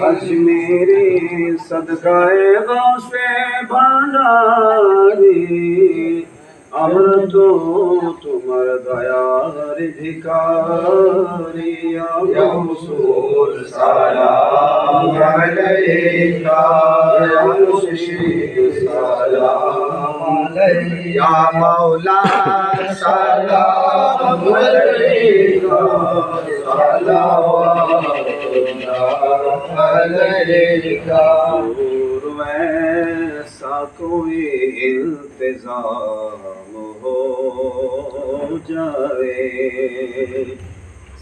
अजमेरी सदकाए गौसे भंडारी আমরা তো তোমার দয়ার ভিখারি ইয়া রাসূল সালাম আলাইকা ইয়া মুর্শিদ সালাম আলাইকা ইয়া মাওলা সালাম আলাইকা সালাওয়াতুল্লাহ আলাইকা ऐसा कोई इंतजाम हो जाए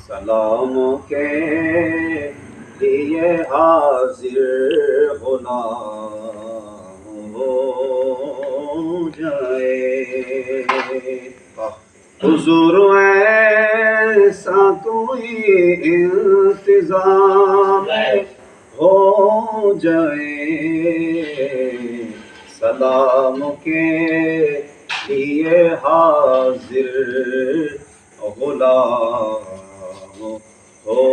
सलाम के लिए हाजिर गुलाम हो जाए हुजूर ऐसा कोई इंतजाम हो जाए सलाम के लिए हाजिर गुलाम हो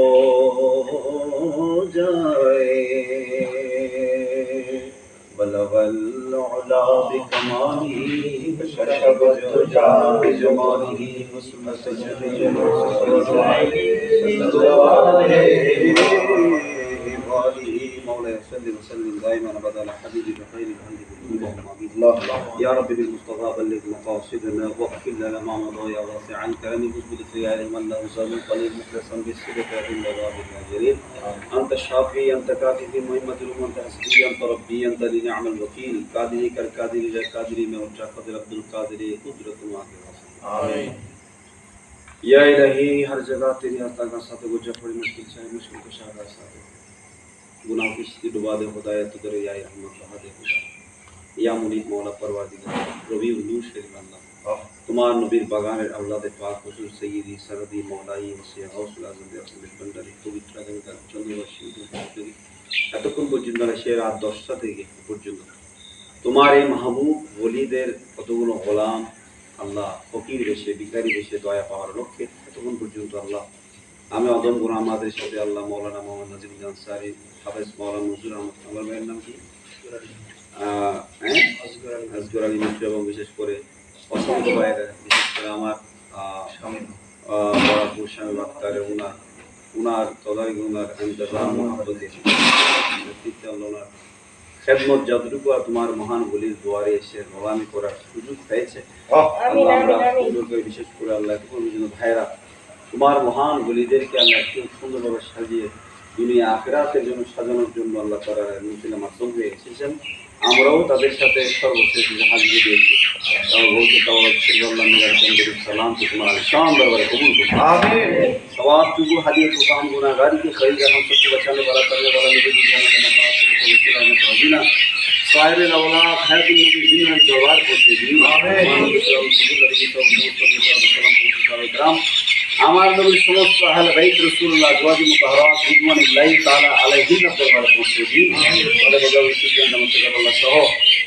जाए बलगल उला बिकमाली शरब तुजा बिजमाली मुस्मत مولاي صل وسلم دائما ابدا على حبيبك خير الخلق اللهم امين يا رب بالمصطفى بلغ مقاصدنا واغفر لنا ما مضى يا واسع الكرم بسبل خيار من له زاد قليل مخلصا بالصدق عند باب الهاجرين انت الشافي انت كافي في مهمه الامم انت حسبي انت ربي انت لي نعم الوكيل قادري كالقادر الى قادري में उच्चा قدر عبد القادر قدرت माके आमीन या इलाही हर जगह तेरी आता का साथ गुजर पड़ी मुश्किल चाहे मुश्किल को शादा साथ गुनाह की डुबा दे खुदाया तो करे या रहमत बहा दे खुदा या मुनीब मौला परवरदिगार रबी उलूश करीम अल्लाह तुम्हार नबीर बागाনের আওলাদে পাক হুজুর সৈয়দি সরদি মওলাই ওসিয়া গাউসুল আজম আব্দুল বন্দারি পবিত্র আগামীকাল চন্দ্রবাসী এতক্ষণ পর্যন্ত সে রাত 10টা থেকে পর্যন্ত তোমার এই মাহবুব ওলিদের কতগুলো গোলাম আল্লাহ ফকির বেশে ভিখারি বেশে দয়া পাওয়ার লক্ষ্যে এতক্ষণ পর্যন্ত আল্লাহ আমি অদম গুনাহ আমাদের সাথে আল্লাহ মাওলানা মোহাম্মদ নাজিমুল আনসারী হাফেজ মাওলানা নজরুল আহমদ আমার ভাইয়ের নাম কি আসগর আলী মিত্র এবং বিশেষ করে অসংখ্য ভাইয়েরা বিশেষ করে আমার বড়াপুর স্বামী বাক্তারের উনার তদারকি উনার ইন্তজাম মহাব্বতে নেতৃত্বে ওনার খেদমত যতটুকু আর তোমার মহান বলির দুয়ারে এসে গোলামি করার সুযোগ পেয়েছে আল্লাহ আমরা হুজুরকে বিশেষ করে আল্লাহ এতক্ষণ পর্যন্ত ভাইয়েরা তোমার মহান বলিদেরকে আল্লাহ একটু সুন্দরভাবে সাজিয়ে দুনিয়া আখিরাতের জন্য সাজানোর জন্য আল্লাহ তাআলা মুসলিম মাধ্যম হয়ে এসেছেন আমরাও তাদের সাথে সর্বশেষ হাজির দিয়েছি বলতে সালাম তোমার शान दरबार कबूल करो आमीन सवाब तुगु हदियत काम गुनाहगारी के खरीद हम सबको बचाने वाला करने वाला नबी की जान के नवाज को इस्लाम में तौजीना साहिब अवला खैर नबी जिन्ना दरबार को दे आमीन আমার নবীর সমস্ত আহলে বাইত রাসূলুল্লাহ আজওয়াজি মুতাহহারাত রিদওয়ানুল্লাহি তাআলা আলাইহিন দরবারে পৌঁছে দিন বলে বলে সুবহান আল্লাহ সহ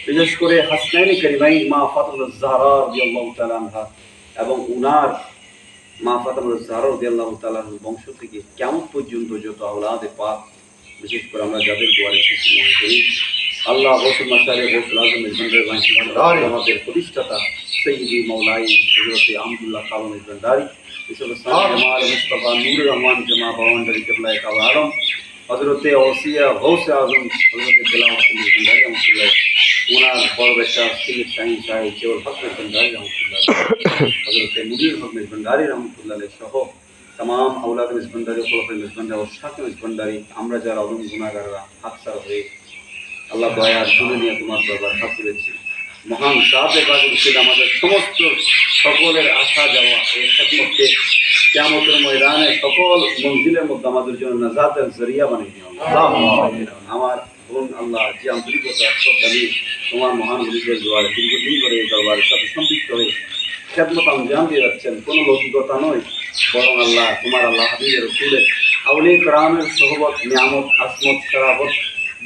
বিশেষ করে হাসনাইন কারিমাইন মা ফাতিমা জাহরা রাদিয়াল্লাহু তাআলা আনহা এবং উনার মা ফাতিমা জাহরা রাদিয়াল্লাহু তাআলা বংশ থেকে কিয়ামত পর্যন্ত যত আওলাদে পাক বিশেষ করে আমরা যাদের দুয়ারে এসেছি মনে করি আল্লাহ গৌসুল মাশারে গৌসুল আজম মেজবান্ডারি ভান্ডারি আমাদের প্রতিষ্ঠাতা সৈয়দি মওলাই হযরত আহমদুল্লাহ খান মেজবান্ডারি जमाल मुस्तफ़ा नूर रहमान जमा बावंडरी किबला का आलम हजरत औसिया गौस आजम हजरत बिलावत भंडारी रहमतुल्लाह उनार बड़ बेटा सैयद शाहीन शाही केवल हक भंडारी रहमतुल्लाह हजरत मुदीर हक भंडारी रहमतुल्लाह सह तमाम औलाद भंडारी खलफे भंडारी और साथ भंडारी আমরা যারা অদম গুনাহগাররা হাতছাড়া হয়ে আল্লাহ দয়ার শুনে নিয়ে তোমার দরবার হাত তুলেছি মহান সাথে কাজের ছিল আমাদের সমস্ত সকলের আসা যাওয়া এই খেদমতকে কিয়ামতের ময়দানে সকল মঞ্জিলের মধ্যে আমাদের জন্য নাজাতের জরিয়া বানিয়ে দিও আমার বোন আল্লাহ যে আন্তরিকতা সবদানি তোমার মহান বলিদের দুয়ারে দীর্ঘদিন করে এই দরবারের সাথে সম্পৃক্ত হয়ে খেদমত আঞ্জাম দিয়ে যাচ্ছেন কোনো লৌকিকতা নয় বরং আল্লাহ তোমার আল্লাহ হাবিবের রসুলের আউলিয়া কেরামের সোহবত নিয়ামত আসমত শরাফত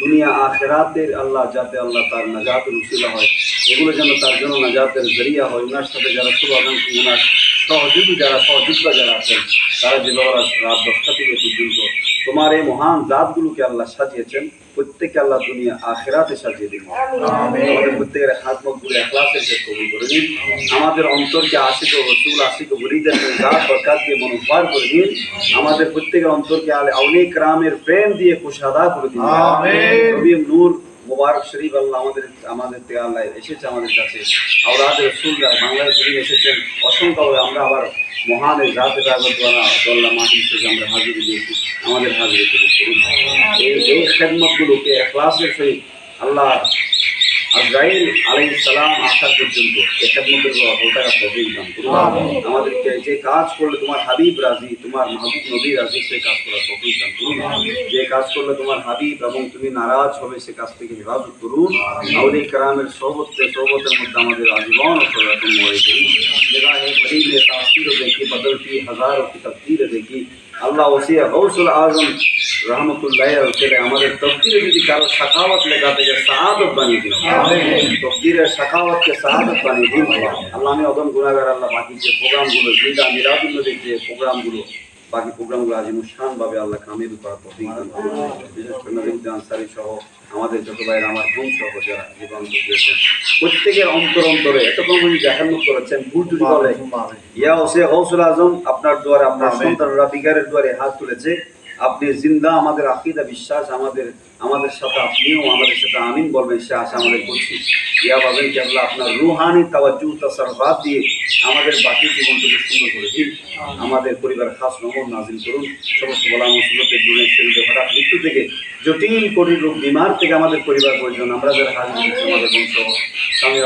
দুনিয়া আখিরাতের আল্লাহ যাতে আল্লাহ তার নাজাতের উসিলা হয় এগুলো যেন তার জন্য নাজাতের জরিয়া হয় ওনার সাথে যারা শুভাকাঙ্ক্ষী ওনার সহযোগী যারা সহযোদ্ধা যারা আছেন তারা যে রাত 10টা থেকে পর্যন্ত তোমার এই মহান জাতগুলোকে আল্লাহ সাজিয়েছেন, প্রত্যেককে আল্লাহ দুনিয়া আখিরাতে সাজিয়ে দিন। আমাদের প্রত্যেকের খাদমতগুলো ইখলাসের সাথে কবুল করে দিন। আমাদের অন্তরকে আশিক ও রসুল আশিক ও মুরিদের জাত বরকত দিয়ে মনোভার করে দিন। আমাদের প্রত্যেকের অন্তরকে আউলিয়া কিরামের প্রেম দিয়ে কুশাদা করে দিন। নবী নূর মুবারক শরীফ আল্লাহ আমাদের থেকে আল্লাহ এসেছে আমাদের কাছে, আওলাদ রাসূলরা বাংলার জমিনে এসেছেন অসংখ্য। আমরা আবার মহান এই জাতের আগত দ্বারা মাটি থেকে আমরা হাজির দিয়েছি, আমাদের হাজির কবুল করুন। এই খেদমতগুলোকে ইখলাসের সহিত আল্লাহ আজরাইল আলাইহিস সালাম আসার পর্যন্ত এই খেদমতের ওটাকে তৌফিক দান করুন। আমাদেরকে যে কাজ করলে তোমার হাবিব রাজি, তোমার মাহবুব নবী রাজি, সেই কাজ করার তৌফিক দান করুন। যে কাজ করলে তোমার হাবিব এবং তুমি নারাজ হবে, সে কাজ থেকে হেফাজত করুন। আউলিয়া কিরামের সোহবতের মধ্যে আমাদের আজীবন রকম হয়ে গেল। जगह है बड़ी में तासीर देखी, बदलती हज़ारों की तकदीर देखी। अल्लाह उसी गौसुल आज़म रहमतुल्लाह अलैहि আমাদের তকদীরে যদি কারো সাকাওয়াত লেখাতে যে সাআদত বানিয়ে দিন, তকদীরে সাকাওয়াতকে সাআদত বানিয়ে দিন। আল্লাহ আমি অদম গুনাহগার, আল্লাহ বাকি যে প্রোগ্রামগুলো জিন্দা মিলাদুন নবীর যে প্রোগ্রামগুলো, বাকি প্রোগ্রামগুলো আজিমুশানভাবে আল্লাহ কামিল করার তৌফিক দান করুন। বিশেষ করে নবীন আনসারী সহ আমাদের যত ভাইরা, আমার বোন সহ যারা জীবন দিয়েছেন, প্রত্যেকের অন্তরে এতক্ষণ উনি জাহান্নাত করেছেন। ভুল যদি বলে ইয়া ওসে গৌসুল আজম, আপনার দুয়ারে, আপনার সন্তানরা বিগারের দুয়ারে হাত তুলেছে। আপনি জিন্দা, আমাদের আকীদা বিশ্বাস, আমাদের সাথে আপনিও আমাদের সাথে আমিন বলবেন, সে আশা আমাদের করছি। ইয়া বাবেন কি আল্লাহ আপনার রুহানি তাওয়াজ্জুহ তাসাররুফাত দিয়ে আমাদের বাকি জীবনটাকে সুন্দর করে দিন। আমাদের পরিবার খাস নম্বর নাজিল করুন। সমস্ত বলা মুসিবতের দূরে শরীরে হঠাৎ মৃত্যু থেকে, জটিল কঠিন রোগ বিমার থেকে আমাদের পরিবার পরিজন, আমরা যারা হাজির হয়েছি, আমাদের বংশ স্বামী